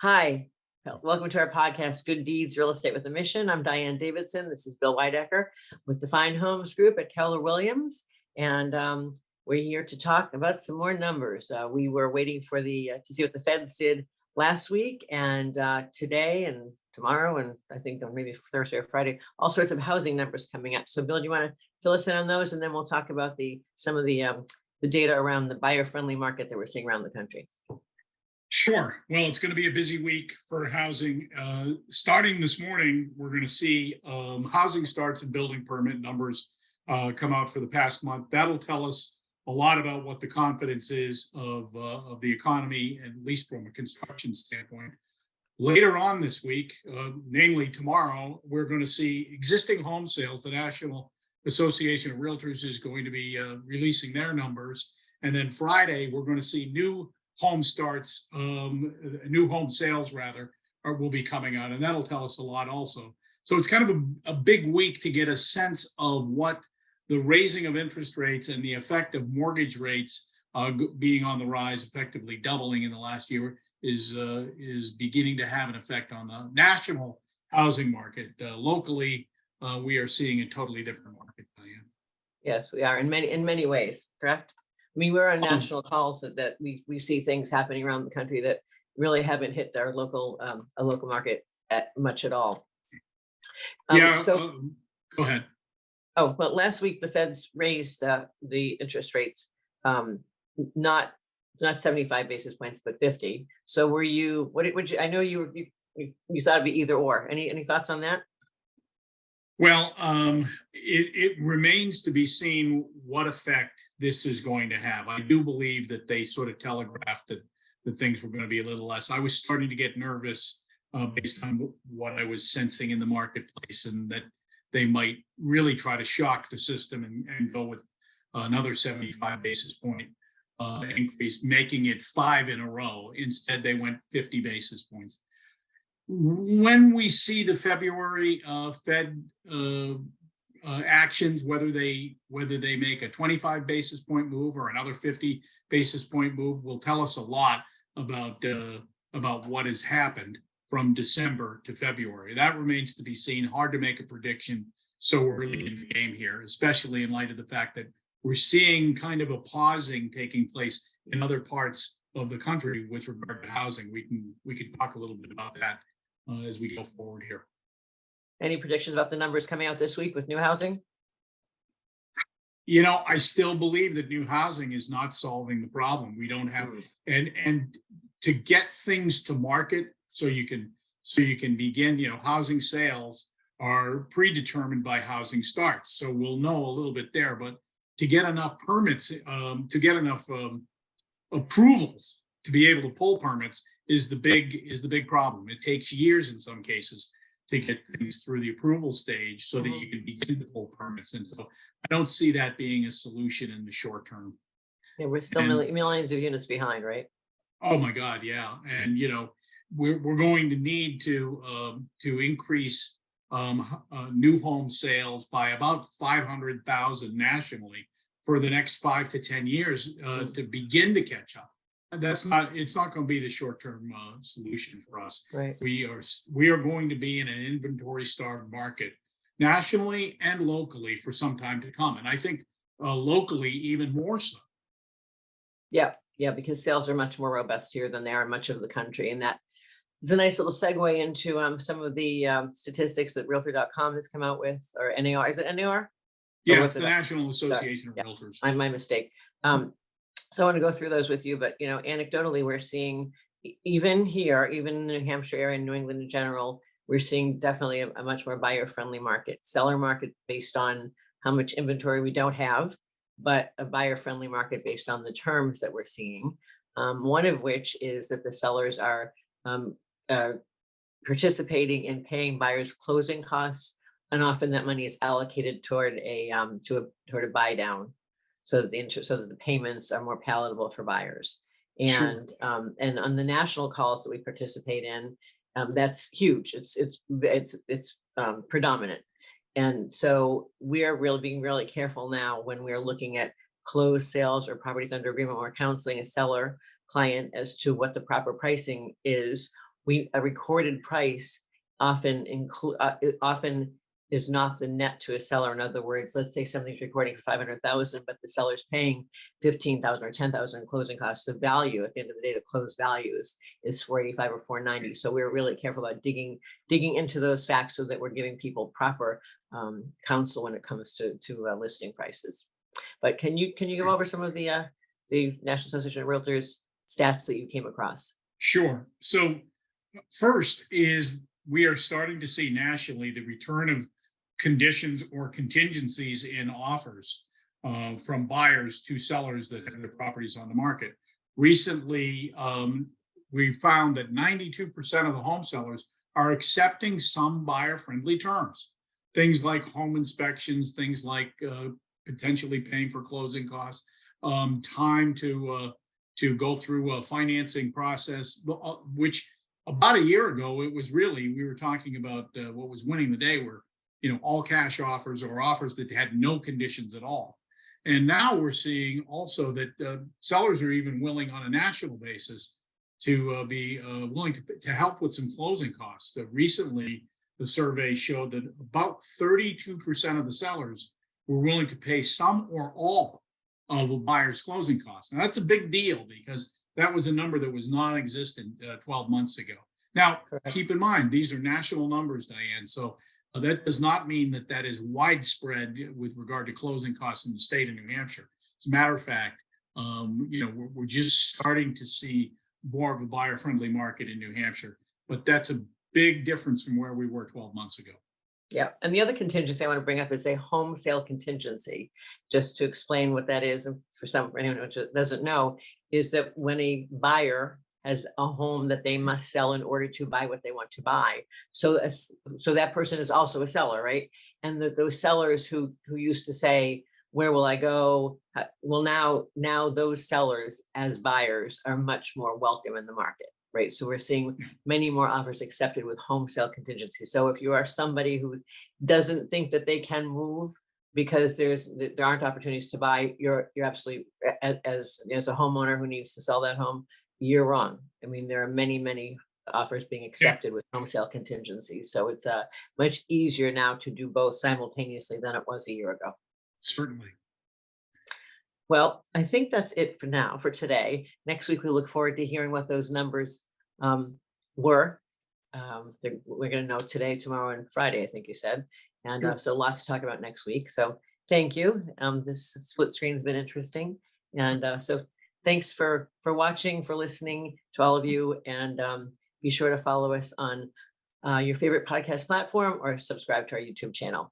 Hi, welcome to our podcast, Good Deeds Real Estate with a Mission. I'm Diane Davidson. This is Bill Weidecker with the Fine Homes Group at Keller Williams. And we're here to talk about some more numbers. We were waiting for to see what the Feds did last week and today and tomorrow, and I think on maybe Thursday or Friday, all sorts of housing numbers coming up. So Bill, do you want to fill us in on those? And then we'll talk about some of the data around the buyer-friendly market that we're seeing around the country. Sure. Well, it's going to be a busy week for housing. Starting this morning, we're going to see housing starts and building permit numbers come out for the past month. That'll tell us a lot about what the confidence is of the economy, at least from a construction standpoint. Later on this week, namely tomorrow, we're going to see existing home sales. The National Association of Realtors is going to be releasing their numbers. And then Friday, we're going to see new home starts, new home sales rather, will be coming out, and that'll tell us a lot also. So it's kind of a big week to get a sense of what the raising of interest rates and the effect of mortgage rates being on the rise, effectively doubling in the last year, is beginning to have an effect on the national housing market. Locally, we are seeing a totally different market. Yes, we are in many ways, correct? I mean, we're on national calls that we see things happening around the country that really haven't hit our local market much at all. Go ahead. Oh, well, last week the Feds raised the interest rates, not 75 basis points, but 50. So were you? What would you? I know you thought it'd be either or. Any thoughts on that? Well, it remains to be seen what effect this is going to have. I do believe that they sort of telegraphed that things were going to be a little less. I was starting to get nervous based on what I was sensing in the marketplace, and that they might really try to shock the system and go with another 75 basis point increase, making it 5 in a row. Instead, they went 50 basis points. When we see the February Fed actions, whether they make a 25 basis point move or another 50 basis point move, will tell us a lot about what has happened from December to February. That remains to be seen. Hard to make a prediction so early in the game here, especially in light of the fact that we're seeing kind of a pausing taking place in other parts of the country with regard to housing. We can talk a little bit about that as we go forward here. Any predictions about the numbers coming out this week with new housing? I still believe that new housing is not solving the problem. We don't have, and to get things to market so you can begin, housing sales are predetermined by housing starts. So we'll know a little bit there, but to get enough permits, to get enough approvals to be able to pull permits is the big problem. It takes years in some cases to get things through the approval stage so that you can begin to pull permits. And so I don't see that being a solution in the short term. Yeah, we're still millions of units behind, right? Oh my God, yeah. And we're going to need to increase new home sales by about 500,000 nationally for the next 5 to 10 years to begin to catch up. It's not going to be the short-term solution for us. Right. We are going to be in an inventory-starved market nationally and locally for some time to come, and I think locally even more so. Yeah, because sales are much more robust here than they are in much of the country, and that is a nice little segue into some of the statistics that Realtor.com has come out with, or NAR. Is it NAR? Yeah, it's the National Association of Realtors. My mistake. So I want to go through those with you, but anecdotally, we're seeing even here, even in the New Hampshire area and New England in general, we're seeing definitely a much more buyer-friendly market, seller market based on how much inventory we don't have, but a buyer-friendly market based on the terms that we're seeing. One of which is that the sellers are participating in paying buyers' closing costs, and often that money is allocated toward a buy down, so that the payments are more palatable for buyers. And Sure. And on the national calls that we participate in, that's huge. It's predominant. And so we're really being really careful now when we're looking at closed sales or properties under agreement. We're counseling a seller client as to what the proper pricing is, a recorded price often often is not the net to a seller. In other words, let's say something's recording for 500,000, but the seller's paying 15,000 or 10,000 in closing costs. The value at the end of the day, the closed values is 485 or 490. So we're really careful about digging into those facts so that we're giving people proper counsel when it comes to listing prices. But can you go over some of the National Association of Realtors stats that you came across? Sure. So first is we are starting to see nationally the return of conditions or contingencies in offers from buyers to sellers that have their properties on the market. Recently, we found that 92% of the home sellers are accepting some buyer-friendly terms. Things like home inspections, things like potentially paying for closing costs, time to go through a financing process, which about a year ago, it was really, we were talking about what was winning the day were, all cash offers or offers that had no conditions at all. And now we're seeing also that sellers are even willing on a national basis to be willing to help with some closing costs. Recently, the survey showed that about 32% of the sellers were willing to pay some or all of a buyer's closing costs. Now that's a big deal because that was a number that was non-existent 12 months ago. Now, keep in mind, these are national numbers, Diane. So that does not mean that that is widespread with regard to closing costs in the state of New Hampshire. As a matter of fact, we're just starting to see more of a buyer-friendly market in New Hampshire, but that's a big difference from where we were 12 months ago. Yeah, and the other contingency I want to bring up is a home sale contingency. Just to explain what that is, and for anyone who doesn't know, is that when a buyer has a home that they must sell in order to buy what they want to buy. So that person is also a seller, right? And those sellers who used to say, where will I go? Well, now those sellers as buyers are much more welcome in the market, right? So we're seeing many more offers accepted with home sale contingency. So if you are somebody who doesn't think that they can move because there aren't opportunities to buy, you're absolutely, as a homeowner who needs to sell that home, you're wrong. I mean, there are many offers being accepted with home sale contingencies. So it's much easier now to do both simultaneously than it was a year ago. Certainly. Well, I think that's it for now, for today. Next week, we look forward to hearing what those numbers were. We're going to know today, tomorrow, and Friday, I think you said. And so lots to talk about next week. So thank you. This split screen has been interesting. And so thanks for watching, for listening to all of you. And be sure to follow us on your favorite podcast platform or subscribe to our YouTube channel.